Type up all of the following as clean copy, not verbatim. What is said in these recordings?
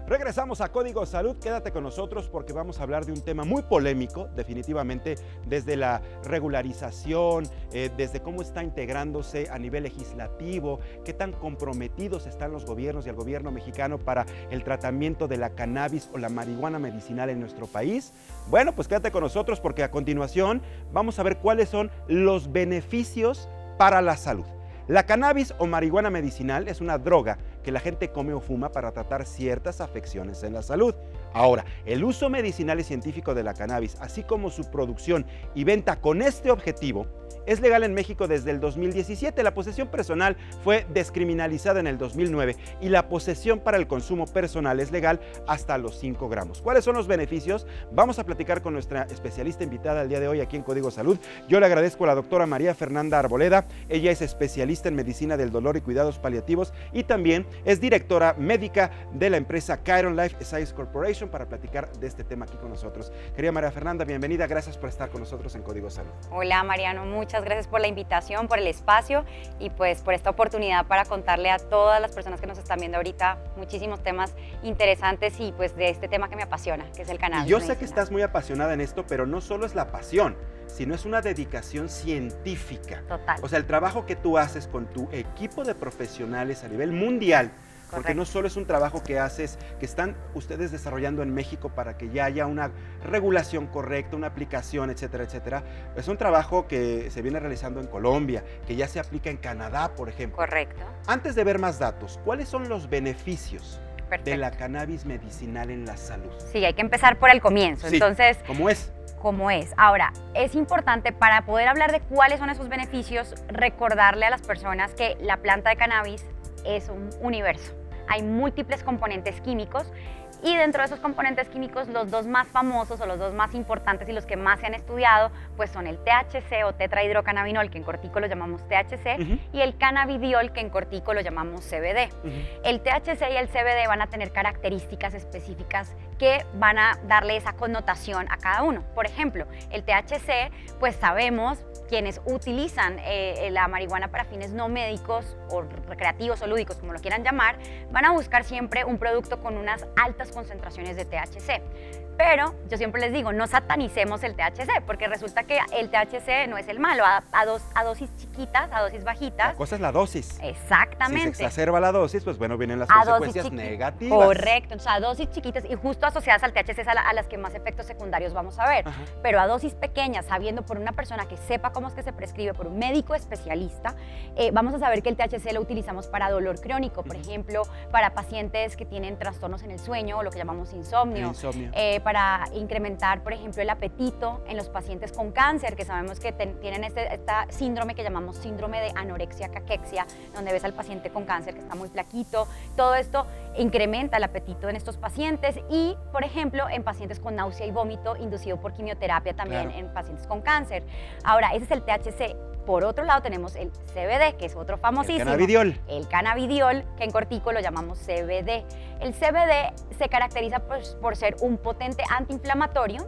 Regresamos a Código Salud, quédate con nosotros porque vamos a hablar de un tema muy polémico, definitivamente, desde la regularización, desde cómo está integrándose a nivel legislativo, qué tan comprometidos están los gobiernos y el gobierno mexicano para el tratamiento de la cannabis o la marihuana medicinal en nuestro país. Bueno, pues quédate con nosotros porque a continuación vamos a ver cuáles son los beneficios para la salud. La cannabis o marihuana medicinal es una droga que la gente come o fuma para tratar ciertas afecciones en la salud. Ahora, el uso medicinal y científico de la cannabis, así como su producción y venta con este objetivo, es legal en México desde el 2017. La posesión personal fue descriminalizada en el 2009 y la posesión para el consumo personal es legal hasta los 5 gramos. ¿Cuáles son los beneficios? Vamos a platicar con nuestra especialista invitada el día de hoy aquí en Código Salud. Yo le agradezco a la doctora María Fernanda Arboleda. Ella es especialista en medicina del dolor y cuidados paliativos y también es directora médica de la empresa Chiron Life Science Corporation para platicar de este tema aquí con nosotros. Querida María Fernanda, bienvenida. Gracias por estar con nosotros en Código Salud. Hola Mariano, muchas gracias por la invitación, por el espacio y pues por esta oportunidad para contarle a todas las personas que nos están viendo ahorita muchísimos temas interesantes y pues de este tema que me apasiona, que es el cannabis. Y yo sé que estás muy apasionada en esto, pero no solo es la pasión, sino es una dedicación científica. Total. O sea, el trabajo que tú haces con tu equipo de profesionales a nivel mundial, porque no solo es un trabajo que haces, que están ustedes desarrollando en México para que ya haya una regulación correcta, una aplicación, etcétera, etcétera. Es un trabajo que se viene realizando en Colombia, que ya se aplica en Canadá, por ejemplo. Correcto. Antes de ver más datos, ¿cuáles son los beneficios de la Perfecto. cannabis medicinal en la salud? Sí, hay que empezar por el comienzo. Sí, Entonces, ¿cómo es? ¿cómo es? Ahora, es importante para poder hablar de cuáles son esos beneficios, recordarle a las personas que la planta de cannabis es un universo. Hay múltiples componentes químicos y dentro de esos componentes químicos los dos más famosos o los dos más importantes y los que más se han estudiado pues son el THC o tetrahidrocannabinol, que en cortico lo llamamos THC, y el cannabidiol, que en cortico lo llamamos CBD. El THC y el CBD van a tener características específicas que van a darle esa connotación a cada uno. Por ejemplo, el THC, pues sabemos, quienes utilizan la marihuana para fines no médicos o recreativos o lúdicos, como lo quieran llamar, van a buscar siempre un producto con unas altas concentraciones de THC. Pero yo siempre les digo, no satanicemos el THC, porque resulta que el THC no es el malo, a dosis chiquitas, a dosis bajitas. La cosa es la dosis. Exactamente. Si se exacerba la dosis, pues bueno, vienen las A consecuencias negativas. Correcto, o sea, a dosis chiquitas y justo asociadas al THC es a las que más efectos secundarios vamos a ver. Ajá. Pero a dosis pequeñas, sabiendo por una persona que sepa cómo es que se prescribe, por un médico especialista, vamos a saber que el THC lo utilizamos para dolor crónico, por ejemplo, para pacientes que tienen trastornos en el sueño, o lo que llamamos insomnio. Para incrementar, por ejemplo, el apetito en los pacientes con cáncer, que sabemos que tienen esta síndrome que llamamos síndrome de anorexia caquexia, donde ves al paciente con cáncer que está muy flaquito. Todo esto incrementa el apetito en estos pacientes y, por ejemplo, en pacientes con náusea y vómito inducido por quimioterapia también, claro, en pacientes con cáncer. Ahora, ese es el THC. Por otro lado tenemos el CBD, que es otro famosísimo. El cannabidiol. El cannabidiol, que en cortico lo llamamos CBD. El CBD se caracteriza por ser un potente antiinflamatorio,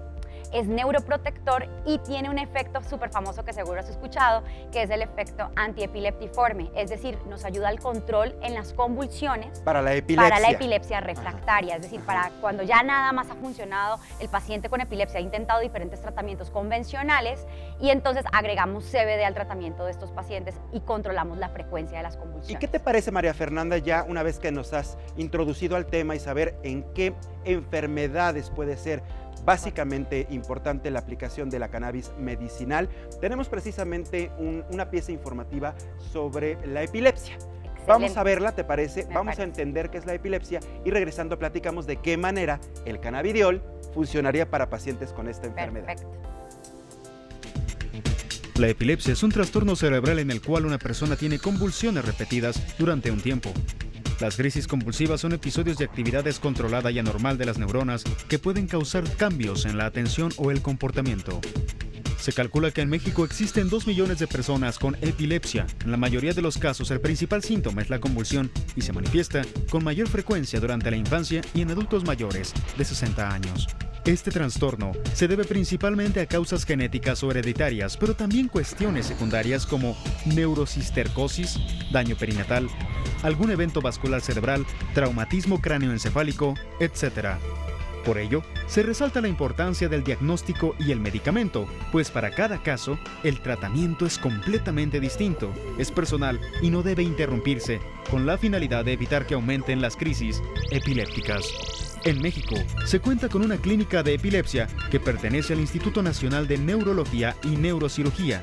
es neuroprotector y tiene un efecto súper famoso que seguro has escuchado, que es el efecto antiepileptiforme, es decir, nos ayuda al control en las convulsiones. Para la epilepsia. Para la epilepsia refractaria, es decir, para cuando ya nada más ha funcionado, el paciente con epilepsia ha intentado diferentes tratamientos convencionales y entonces agregamos CBD al tratamiento de estos pacientes y controlamos la frecuencia de las convulsiones. ¿Y qué te parece, María Fernanda, ya una vez que nos has introducido al tema y saber en qué enfermedades puede ser básicamente importante la aplicación de la cannabis medicinal? Tenemos precisamente una pieza informativa sobre la epilepsia. Excelente. Vamos a verla, ¿te parece? Vamos a entender qué es la epilepsia y regresando platicamos de qué manera el cannabidiol funcionaría para pacientes con esta enfermedad. Perfecto. La epilepsia es un trastorno cerebral en el cual una persona tiene convulsiones repetidas durante un tiempo. Las crisis convulsivas son episodios de actividad descontrolada y anormal de las neuronas que pueden causar cambios en la atención o el comportamiento. Se calcula que en México existen 2 millones de personas con epilepsia. En la mayoría de los casos, el principal síntoma es la convulsión y se manifiesta con mayor frecuencia durante la infancia y en adultos mayores de 60 años. Este trastorno se debe principalmente a causas genéticas o hereditarias, pero también cuestiones secundarias como neurocistercosis, daño perinatal, algún evento vascular cerebral, traumatismo cráneoencefálico, etc. Por ello, se resalta la importancia del diagnóstico y el medicamento, pues para cada caso, el tratamiento es completamente distinto, es personal y no debe interrumpirse, con la finalidad de evitar que aumenten las crisis epilépticas. En México, se cuenta con una clínica de epilepsia que pertenece al Instituto Nacional de Neurología y Neurocirugía.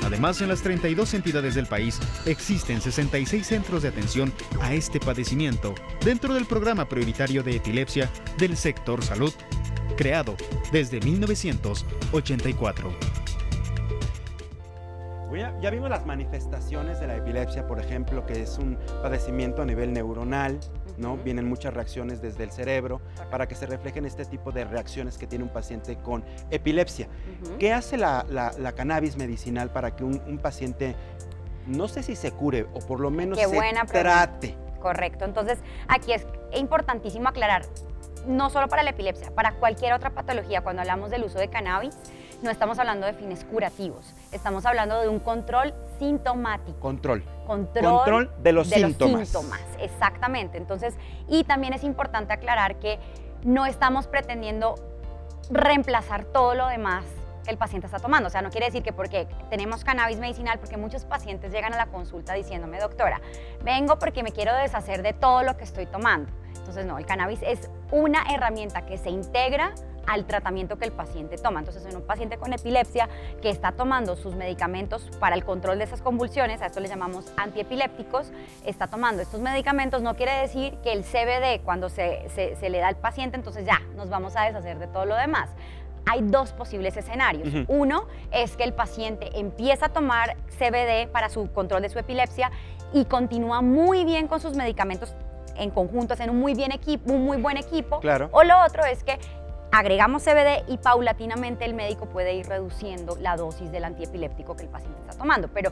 Además, en las 32 entidades del país existen 66 centros de atención a este padecimiento dentro del programa prioritario de epilepsia del sector salud, creado desde 1984. Ya vimos las manifestaciones de la epilepsia, por ejemplo, que es un padecimiento a nivel neuronal, ¿no? Vienen muchas reacciones desde el cerebro para que se reflejen este tipo de reacciones que tiene un paciente con epilepsia. ¿Qué hace la cannabis medicinal para que un paciente, no sé si se cure o por lo menos se trate? Correcto, entonces aquí es importantísimo aclarar, no solo para la epilepsia, para cualquier otra patología, cuando hablamos del uso de cannabis, no estamos hablando de fines curativos, estamos hablando de un control sintomático. Control de los síntomas. Exactamente. Entonces, y también es importante aclarar que no estamos pretendiendo reemplazar todo lo demás que el paciente está tomando. O sea, no quiere decir que porque tenemos cannabis medicinal, porque muchos pacientes llegan a la consulta diciéndome, doctora, vengo porque me quiero deshacer de todo lo que estoy tomando. Entonces, no, el cannabis es una herramienta que se integra al tratamiento que el paciente toma. Entonces, en un paciente con epilepsia que está tomando sus medicamentos para el control de esas convulsiones, a esto le llamamos antiepilépticos, está tomando estos medicamentos, no quiere decir que el CBD, cuando se le da al paciente, entonces ya nos vamos a deshacer de todo lo demás. Hay dos posibles escenarios. Uno es que el paciente empieza a tomar CBD para su control de su epilepsia y continúa muy bien con sus medicamentos en conjunto, hacen un muy buen equipo. Claro. O lo otro es que agregamos CBD y paulatinamente el médico puede ir reduciendo la dosis del antiepiléptico que el paciente está tomando. Pero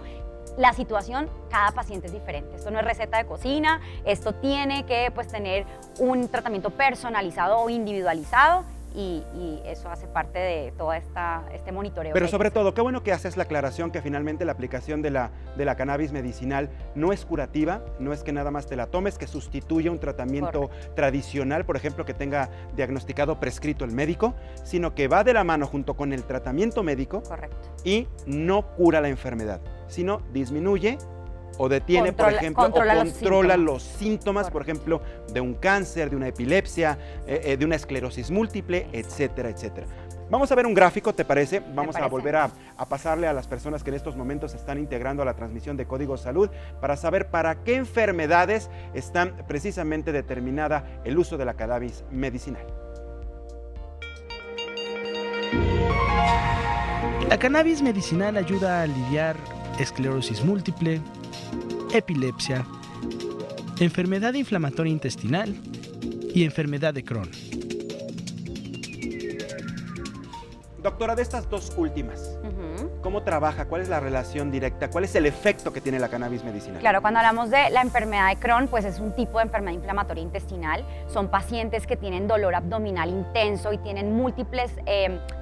la situación, cada paciente es diferente. Esto no es receta de cocina, esto tiene que tener un tratamiento personalizado o individualizado. Y eso hace parte de todo este monitoreo. Pero sobre todo, qué bueno que haces la aclaración que finalmente la aplicación de la cannabis medicinal no es curativa, no es que nada más te la tomes, que sustituya un tratamiento tradicional, por ejemplo, que tenga diagnosticado prescrito el médico, sino que va de la mano junto con el tratamiento médico. Correcto. Y no cura la enfermedad, sino disminuye o detiene, por ejemplo, controla los síntomas, por ejemplo, de un cáncer, de una epilepsia, de una esclerosis múltiple, etcétera, etcétera. Vamos a ver un gráfico, ¿te parece? Vamos a volver a pasarle a las personas que en estos momentos se están integrando a la transmisión de Código Salud para saber para qué enfermedades están precisamente determinada el uso de la cannabis medicinal. La cannabis medicinal ayuda a aliviar esclerosis múltiple, epilepsia, enfermedad inflamatoria intestinal y enfermedad de Crohn. Doctora, de estas dos últimas, ¿cómo trabaja? ¿Cuál es la relación directa? ¿Cuál es el efecto que tiene la cannabis medicinal? Claro, cuando hablamos de la enfermedad de Crohn, pues es un tipo de enfermedad inflamatoria intestinal. Son pacientes que tienen dolor abdominal intenso y tienen múltiples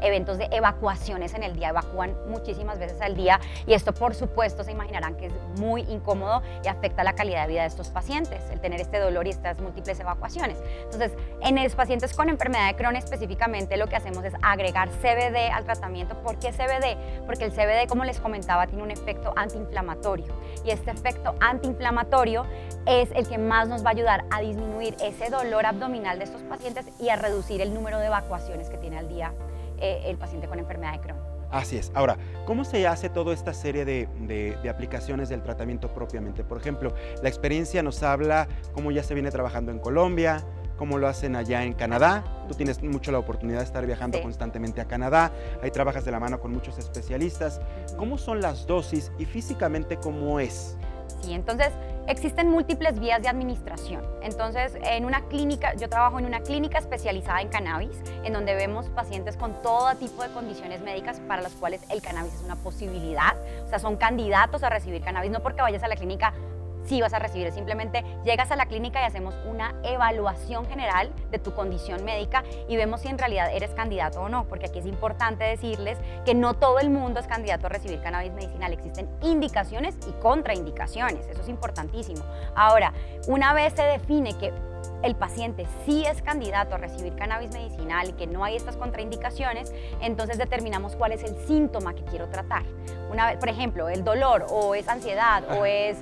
eventos de evacuaciones en el día. Evacúan muchísimas veces al día y esto, por supuesto, se imaginarán que es muy incómodo y afecta la calidad de vida de estos pacientes, el tener este dolor y estas múltiples evacuaciones. Entonces, en los pacientes con enfermedad de Crohn específicamente, lo que hacemos es agregar CBD al tratamiento. ¿Por qué CBD? Porque el CBD, como les comentaba, tiene un efecto antiinflamatorio y este efecto antiinflamatorio es el que más nos va a ayudar a disminuir ese dolor abdominal de estos pacientes y a reducir el número de evacuaciones que tiene al día el paciente con enfermedad de Crohn. Así es. Ahora, ¿cómo se hace toda esta serie de aplicaciones del tratamiento propiamente? Por ejemplo, la experiencia nos habla cómo ya se viene trabajando en Colombia, cómo lo hacen allá en Canadá. Tú tienes mucho la oportunidad de estar viajando constantemente a Canadá, ahí trabajas de la mano con muchos especialistas. ¿Cómo son las dosis y físicamente cómo es? Sí, entonces existen múltiples vías de administración. Entonces, en una clínica, yo trabajo en una clínica especializada en cannabis, en donde vemos pacientes con todo tipo de condiciones médicas para las cuales el cannabis es una posibilidad. O sea, son candidatos a recibir cannabis, no porque vayas a la clínica sí vas a recibir. Simplemente llegas a la clínica y hacemos una evaluación general de tu condición médica y vemos si en realidad eres candidato o no, porque aquí es importante decirles que no todo el mundo es candidato a recibir cannabis medicinal. Existen indicaciones y contraindicaciones, eso es importantísimo. Ahora, una vez se define que el paciente sí es candidato a recibir cannabis medicinal y que no hay estas contraindicaciones, entonces determinamos cuál es el síntoma que quiero tratar. Una vez, por ejemplo, el dolor o es ansiedad o es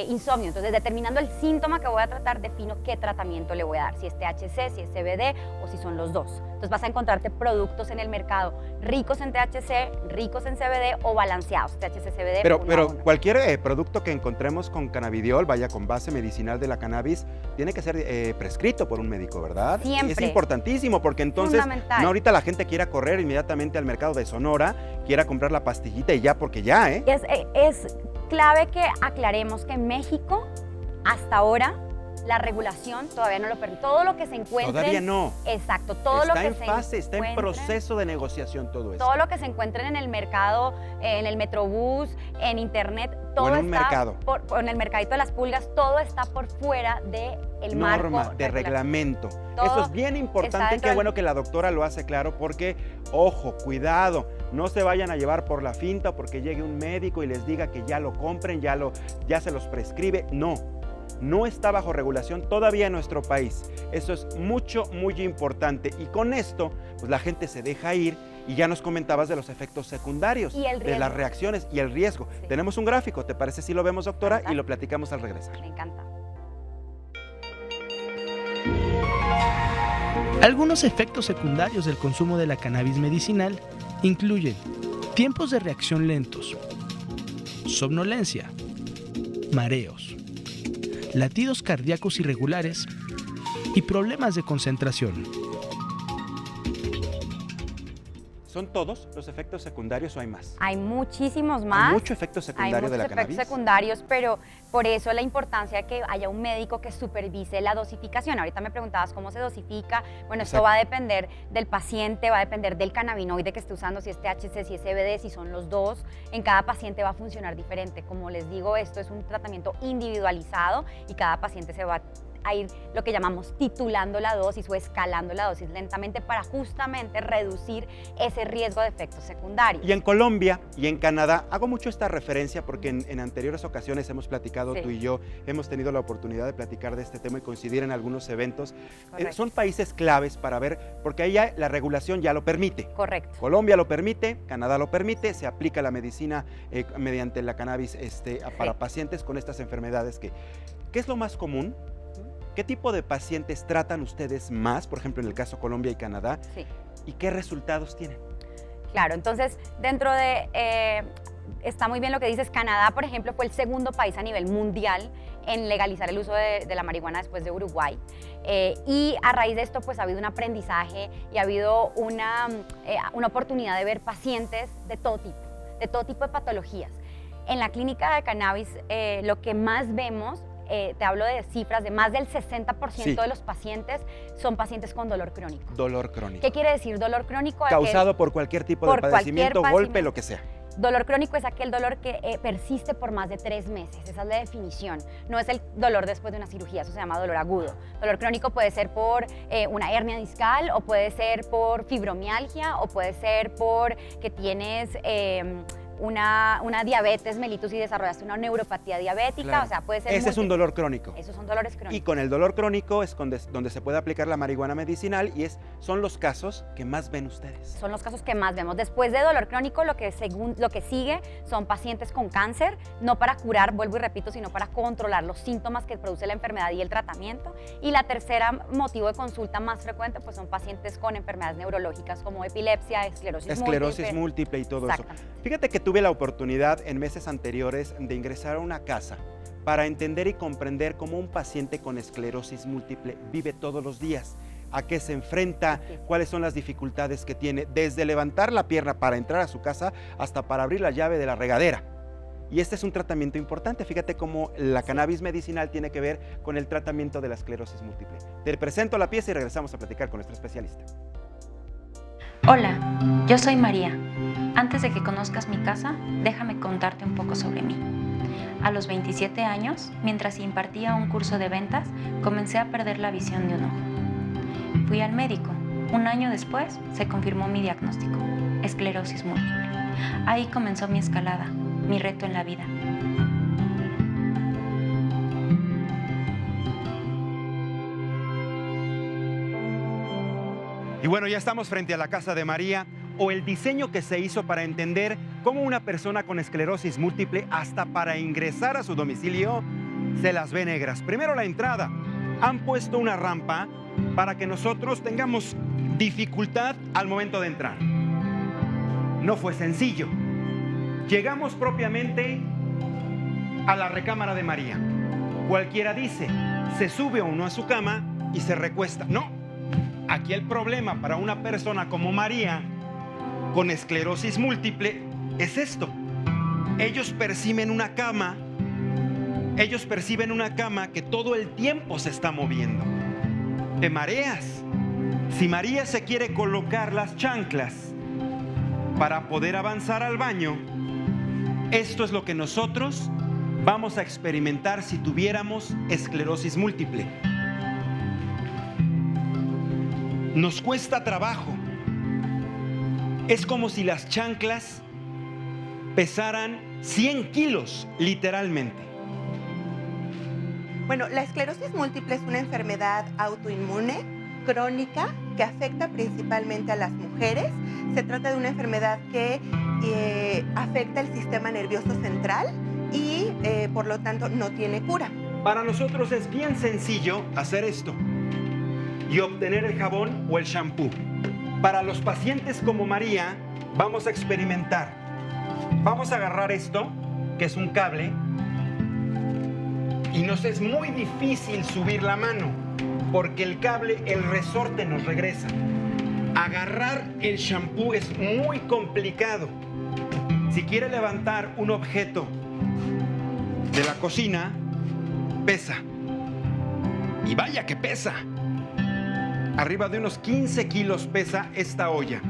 insomnio, entonces determinando el síntoma que voy a tratar, defino qué tratamiento le voy a dar, si es THC, si es CBD o si son los dos. Entonces vas a encontrarte productos en el mercado ricos en THC, ricos en CBD o balanceados, THC, CBD. Pero cualquier producto que encontremos con cannabidiol, vaya con base medicinal de la cannabis, tiene que ser prescrito por un médico, ¿verdad? Siempre. Es importantísimo porque entonces no ahorita la gente quiera correr inmediatamente al mercado de Sonora, quiera comprar la pastillita y ya porque ya, ¿eh? Es clave que aclaremos que en México, hasta ahora, la regulación todavía no lo permite. Todo lo que se encuentre... Todavía no. Exacto. Todo está lo que en fase, está en proceso de negociación todo eso. Todo lo que se encuentre en el mercado, en el Metrobús, en internet, todo o en un está mercado. En el mercadito de las pulgas, todo está por fuera del marco. Norma, de reglamento. Todo eso es bien importante y qué bueno que la doctora lo hace claro porque, ojo, cuidado, no se vayan a llevar por la finta porque llegue un médico y les diga que ya lo compren, ya se los prescribe. No está bajo regulación todavía en nuestro país. Eso es muy importante. Y con esto, pues la gente se deja ir y ya nos comentabas de los efectos secundarios, de las reacciones y el riesgo. Sí. Tenemos un gráfico, ¿te parece si lo vemos, doctora? Y lo platicamos al regresar. Me encanta. Algunos efectos secundarios del consumo de la cannabis medicinal incluyen tiempos de reacción lentos, somnolencia, mareos, latidos cardíacos irregulares y problemas de concentración. ¿Son todos los efectos secundarios o hay más? Hay muchísimos más. Hay mucho efecto secundario de la cannabis. Hay muchos efectos secundarios, pero por eso la importancia de que haya un médico que supervise la dosificación. Ahorita me preguntabas cómo se dosifica. Bueno, esto va a depender del paciente, va a depender del cannabinoide que esté usando, si es THC, si es CBD, si son los dos. En cada paciente va a funcionar diferente. Como les digo, esto es un tratamiento individualizado y cada paciente se va a ir lo que llamamos titulando la dosis o escalando la dosis lentamente para justamente reducir ese riesgo de efectos secundarios. Y en Colombia y en Canadá, hago mucho esta referencia porque en anteriores ocasiones hemos platicado, tú y yo, hemos tenido la oportunidad de platicar de este tema y coincidir en algunos eventos. Son países claves para ver, porque ahí ya la regulación ya lo permite. Correcto. Colombia lo permite, Canadá lo permite, se aplica la medicina mediante la cannabis para pacientes con estas enfermedades. ¿Qué es lo más común? ¿Qué tipo de pacientes tratan ustedes más, por ejemplo, en el caso Colombia y Canadá? Sí. ¿Y qué resultados tienen? Claro, entonces, dentro de... está muy bien lo que dices. Canadá, por ejemplo, fue el segundo país a nivel mundial en legalizar el uso de la marihuana después de Uruguay. Y a raíz de esto, pues ha habido un aprendizaje y ha habido una oportunidad de ver pacientes de todo tipo de patologías. En la clínica de cannabis, lo que más vemos, te hablo de cifras de más del 60% de los pacientes son pacientes con dolor crónico. Dolor crónico. ¿Qué quiere decir dolor crónico? Causado por cualquier tipo de padecimiento, golpe, lo que sea. Dolor crónico es aquel dolor que persiste por más de 3 meses, esa es la definición. No es el dolor después de una cirugía, eso se llama dolor agudo. Dolor crónico puede ser por una hernia discal, o puede ser por fibromialgia, o puede ser por que tienes una diabetes mellitus y desarrollaste una neuropatía diabética, claro. O sea, puede ser... Ese es un dolor crónico. Esos son dolores crónicos. Y con el dolor crónico es donde se puede aplicar la marihuana medicinal y son los casos que más ven ustedes. Son los casos que más vemos. Después de dolor crónico, lo que sigue son pacientes con cáncer, no para curar, vuelvo y repito, sino para controlar los síntomas que produce la enfermedad y el tratamiento. Y la tercera motivo de consulta más frecuente, pues son pacientes con enfermedades neurológicas como epilepsia, esclerosis múltiple y todo eso. Fíjate que tuve la oportunidad en meses anteriores de ingresar a una casa para entender y comprender cómo un paciente con esclerosis múltiple vive todos los días, a qué se enfrenta, cuáles son las dificultades que tiene, desde levantar la pierna para entrar a su casa hasta para abrir la llave de la regadera. Y este es un tratamiento importante. Fíjate cómo la cannabis medicinal tiene que ver con el tratamiento de la esclerosis múltiple. Te presento la pieza y regresamos a platicar con nuestro especialista. Hola, yo soy María. Antes de que conozcas mi casa, déjame contarte un poco sobre mí. A los 27 años, mientras impartía un curso de ventas, comencé a perder la visión de un ojo. Fui al médico. Un año después, se confirmó mi diagnóstico: esclerosis múltiple. Ahí comenzó mi escalada, mi reto en la vida. Y bueno, ya estamos frente a la casa de María, o el diseño que se hizo para entender cómo una persona con esclerosis múltiple, hasta para ingresar a su domicilio, se las ve negras. Primero la entrada. Han puesto una rampa para que nosotros tengamos dificultad al momento de entrar. No fue sencillo. Llegamos propiamente a la recámara de María. Cualquiera dice, se sube uno a su cama y se recuesta. No, aquí el problema para una persona como María con esclerosis múltiple es esto. Ellos perciben una cama que todo el tiempo se está moviendo. Te mareas. Si María se quiere colocar las chanclas para poder avanzar al baño, esto es lo que nosotros vamos a experimentar si tuviéramos esclerosis múltiple. Nos cuesta trabajo. Es como si las chanclas pesaran 100 kilos, literalmente. Bueno, la esclerosis múltiple es una enfermedad autoinmune crónica que afecta principalmente a las mujeres. Se trata de una enfermedad que afecta el sistema nervioso central y por lo tanto no tiene cura. Para nosotros es bien sencillo hacer esto y obtener el jabón o el shampoo. Para los pacientes como María, vamos a experimentar. Vamos a agarrar esto, que es un cable, y nos es muy difícil subir la mano, porque el cable, el resorte nos regresa. Agarrar el shampoo es muy complicado. Si quiere levantar un objeto de la cocina, pesa. Y vaya que pesa. Arriba de unos 15 kilos pesa esta olla.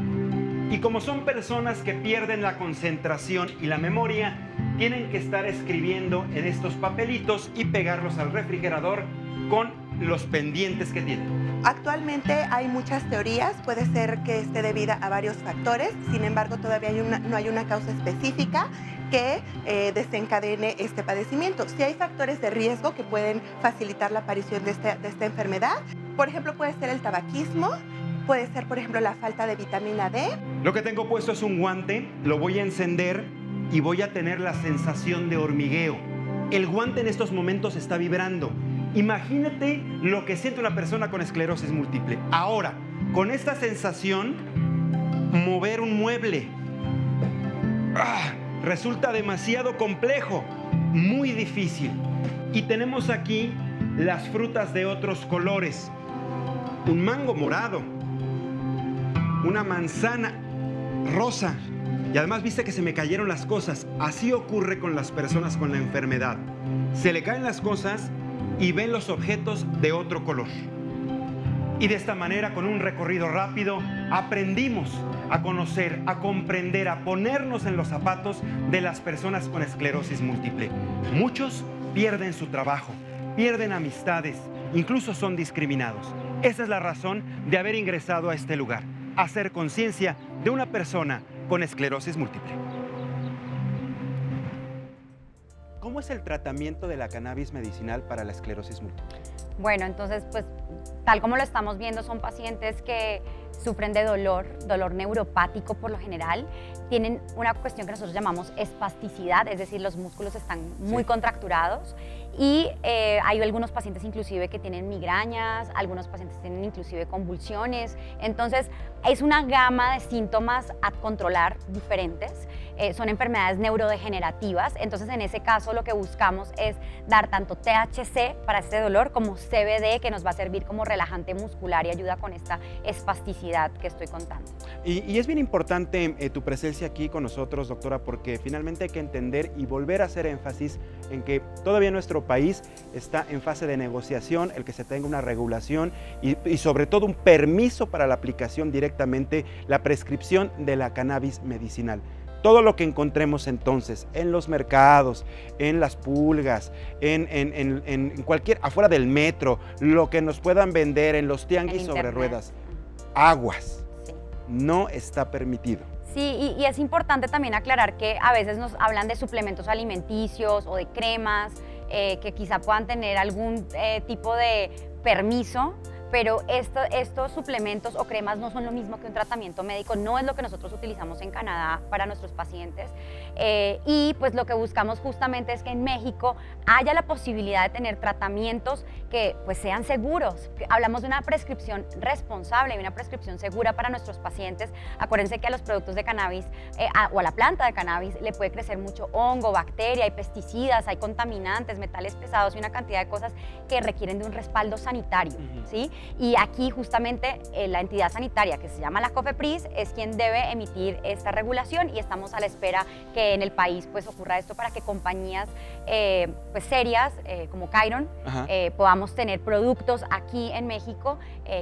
Y como son personas que pierden la concentración y la memoria, tienen que estar escribiendo en estos papelitos y pegarlos al refrigerador con los pendientes que tienen. Actualmente hay muchas teorías, puede ser que esté debida a varios factores, sin embargo todavía no hay una causa específica que desencadene este padecimiento. Sí hay factores de riesgo que pueden facilitar la aparición de esta enfermedad. Por ejemplo, puede ser el tabaquismo, puede ser, por ejemplo, la falta de vitamina D. Lo que tengo puesto es un guante, lo voy a encender y voy a tener la sensación de hormigueo. El guante en estos momentos está vibrando. Imagínate lo que siente una persona con esclerosis múltiple. Ahora, con esta sensación, mover un mueble resulta demasiado complejo, muy difícil. Y tenemos aquí las frutas de otros colores. Un mango morado, una manzana rosa. Y además viste que se me cayeron las cosas. Así ocurre con las personas con la enfermedad. Se le caen las cosas y ven los objetos de otro color. Y de esta manera, con un recorrido rápido, aprendimos a conocer, a comprender, a ponernos en los zapatos de las personas con esclerosis múltiple. Muchos pierden su trabajo, pierden amistades, incluso son discriminados. Esa es la razón de haber ingresado a este lugar, hacer conciencia de una persona con esclerosis múltiple. ¿Cómo es el tratamiento de la cannabis medicinal para la esclerosis múltiple? Bueno, entonces, pues, tal como lo estamos viendo, son pacientes que sufren de dolor neuropático por lo general, tienen una cuestión que nosotros llamamos espasticidad, es decir, los músculos están muy contracturados y hay algunos pacientes inclusive que tienen migrañas, algunos pacientes tienen inclusive convulsiones, entonces es una gama de síntomas a controlar diferentes, son enfermedades neurodegenerativas, entonces en ese caso lo que buscamos es dar tanto THC para este dolor como CBD, que nos va a servir como relajante muscular y ayuda con esta espasticidad que estoy contando. Y es bien importante tu presencia aquí con nosotros, doctora, porque finalmente hay que entender y volver a hacer énfasis en que todavía nuestro país está en fase de negociación, el que se tenga una regulación y sobre todo un permiso para la aplicación directamente, la prescripción de la cannabis medicinal. Todo lo que encontremos entonces en los mercados, en las pulgas, en cualquier, afuera del metro, lo que nos puedan vender en los tianguis sobre internet. ruedas, aguas, Sí. no está permitido. Sí, y es importante también aclarar que a veces nos hablan de suplementos alimenticios o de cremas que quizá puedan tener algún tipo de permiso, pero estos suplementos o cremas no son lo mismo que un tratamiento médico, no es lo que nosotros utilizamos en Canadá para nuestros pacientes. Y pues lo que buscamos justamente es que en México haya la posibilidad de tener tratamientos que pues sean seguros. Hablamos de una prescripción responsable y una prescripción segura para nuestros pacientes. Acuérdense que a los productos de cannabis o a la planta de cannabis le puede crecer mucho hongo, bacteria, hay pesticidas, hay contaminantes, metales pesados y una cantidad de cosas que requieren de un respaldo sanitario, ¿sí? Y aquí justamente la entidad sanitaria que se llama la COFEPRIS es quien debe emitir esta regulación y estamos a la espera que en el país pues ocurra esto para que compañías pues serias como Khiron podamos tener productos aquí en México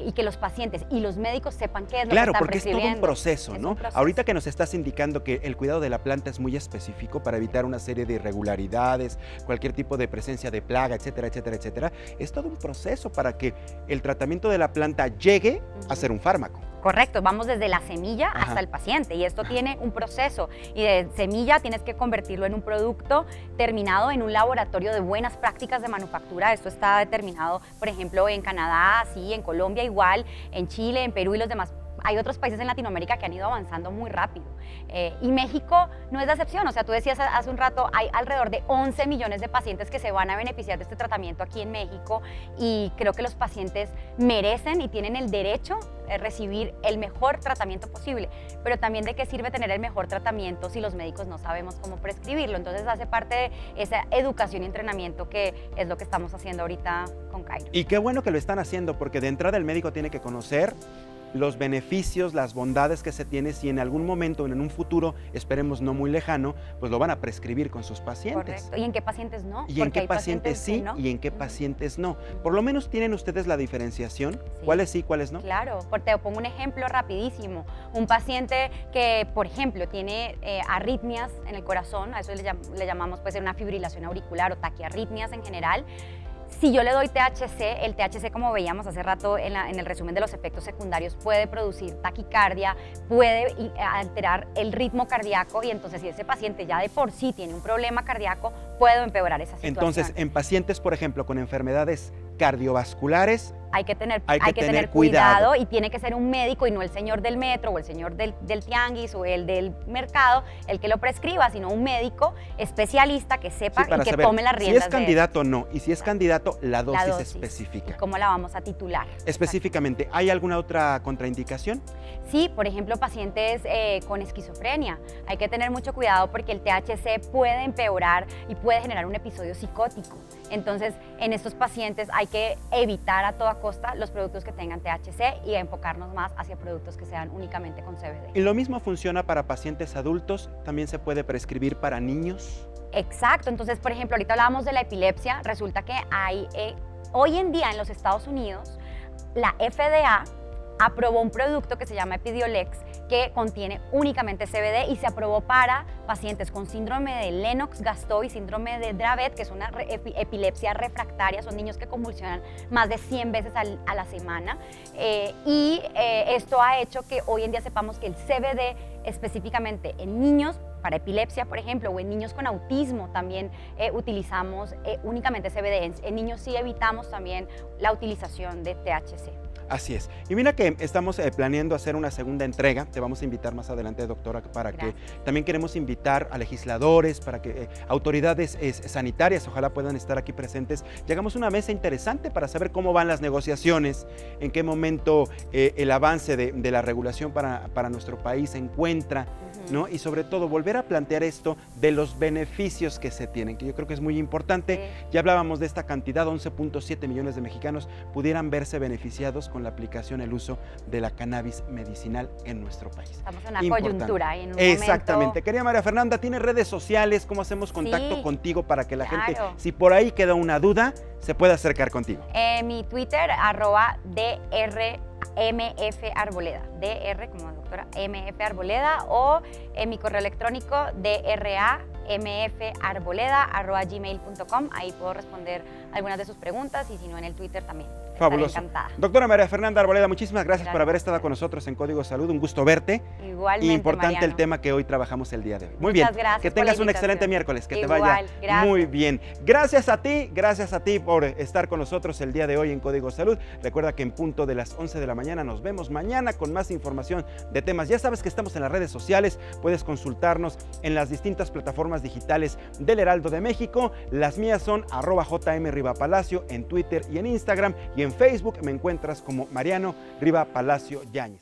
y que los pacientes y los médicos sepan qué es lo que están prescribiendo. Claro, porque es todo un proceso, Es ¿no? un proceso. Ahorita que nos estás indicando que el cuidado de la planta es muy específico para evitar una serie de irregularidades, cualquier tipo de presencia de plaga, etcétera, etcétera, etcétera, es todo un proceso para que el tratamiento de la planta llegue a ser un fármaco. Correcto, vamos desde la semilla Ajá. hasta el paciente y esto tiene un proceso y de semilla tienes que convertirlo en un producto terminado en un laboratorio de buenas prácticas de manufactura. Esto está determinado, por ejemplo, en Canadá, sí, en Colombia igual, en Chile, en Perú y los demás. Hay otros países en Latinoamérica que han ido avanzando muy rápido y México no es la excepción. O sea, tú decías hace un rato, hay alrededor de 11 millones de pacientes que se van a beneficiar de este tratamiento aquí en México y creo que los pacientes merecen y tienen el derecho de recibir el mejor tratamiento posible. Pero también de qué sirve tener el mejor tratamiento si los médicos no sabemos cómo prescribirlo. Entonces hace parte de esa educación y entrenamiento que es lo que estamos haciendo ahorita con Khiron. Y qué bueno que lo están haciendo porque de entrada el médico tiene que conocer los beneficios, las bondades que se tiene si en algún momento, en un futuro, esperemos no muy lejano, pues lo van a prescribir con sus pacientes. Correcto. ¿Y en qué pacientes no? ¿Y en Porque qué hay pacientes sí que no. y en qué pacientes no? Por lo menos tienen ustedes la diferenciación, Sí. cuáles sí, cuáles no. Claro, te pongo un ejemplo rapidísimo. Un paciente que, por ejemplo, tiene arritmias en el corazón, a eso le llamamos pues una fibrilación auricular o taquiarritmias en general. Si yo le doy THC, el THC, como veíamos hace rato en el resumen de los efectos secundarios, puede producir taquicardia, puede alterar el ritmo cardíaco y entonces si ese paciente ya de por sí tiene un problema cardíaco, puede empeorar esa situación. Entonces, en pacientes, por ejemplo, con enfermedades cardiovasculares, hay que tener tener cuidado y tiene que ser un médico y no el señor del metro o el señor del tianguis o el del mercado el que lo prescriba, sino un médico especialista que sepa sí, para y que saber tome las si riendas es candidato o no, y si es candidato, la dosis específica. y cómo la vamos a titular. Específicamente, ¿hay alguna otra contraindicación? Sí, por ejemplo, pacientes con esquizofrenia. Hay que tener mucho cuidado porque el THC puede empeorar y puede generar un episodio psicótico. Entonces, en estos pacientes hay que evitar a toda costa los productos que tengan THC y enfocarnos más hacia productos que sean únicamente con CBD. ¿Y lo mismo funciona para pacientes adultos? ¿También se puede prescribir para niños? Exacto, entonces por ejemplo ahorita hablábamos de la epilepsia, resulta que hay hoy en día en los Estados Unidos la FDA aprobó un producto que se llama Epidiolex que contiene únicamente CBD y se aprobó para pacientes con síndrome de Lennox-Gastaut y síndrome de Dravet, que es una epilepsia refractaria, son niños que convulsionan más de 100 veces a la semana esto ha hecho que hoy en día sepamos que el CBD específicamente en niños para epilepsia, por ejemplo, o en niños con autismo también utilizamos únicamente CBD. En niños sí evitamos también la utilización de THC. Así es. Y mira que estamos planeando hacer una segunda entrega. Te vamos a invitar más adelante, doctora, para Gracias. que también queremos invitar a legisladores, para que autoridades sanitarias, ojalá puedan estar aquí presentes. Llegamos a una mesa interesante para saber cómo van las negociaciones, en qué momento el avance de la regulación para nuestro país se encuentra, ¿no? Y sobre todo volver a plantear esto de los beneficios que se tienen, que yo creo que es muy importante. Sí. Ya hablábamos de esta cantidad, 11.7 millones de mexicanos pudieran verse beneficiados con la aplicación, el uso de la cannabis medicinal en nuestro país. Estamos en una Importante. coyuntura y en un Exactamente. momento... Querida María Fernanda, ¿tienes redes sociales? ¿Cómo hacemos contacto Sí, contigo para que la gente, claro. si por ahí queda una duda, se pueda acercar contigo? Mi Twitter, MF Arboleda, DR como doctora MF Arboleda, o en mi correo electrónico dramfarboleda@gmail.com. Ahí puedo responder algunas de sus preguntas y si no en el Twitter también. Fabuloso. Estaré encantada. Doctora María Fernanda Arboleda, muchísimas gracias por haber estado con nosotros en Código Salud. Un gusto verte. Igualmente, Importante Mariano. el tema que hoy trabajamos el día de hoy. Muy Muchas bien. gracias Que por tengas la un excelente invitación. miércoles. Que te Igual, vaya gracias. muy bien. Gracias a ti por estar con nosotros el día de hoy en Código Salud. Recuerda que en punto de las 11 de la mañana nos vemos mañana con más información de temas. Ya sabes que estamos en las redes sociales. Puedes consultarnos en las distintas plataformas digitales del Heraldo de México. Las mías son @JM_Riva_Palacio en Twitter y en Instagram. Y en Facebook me encuentras como Mariano Riva Palacio Yáñez.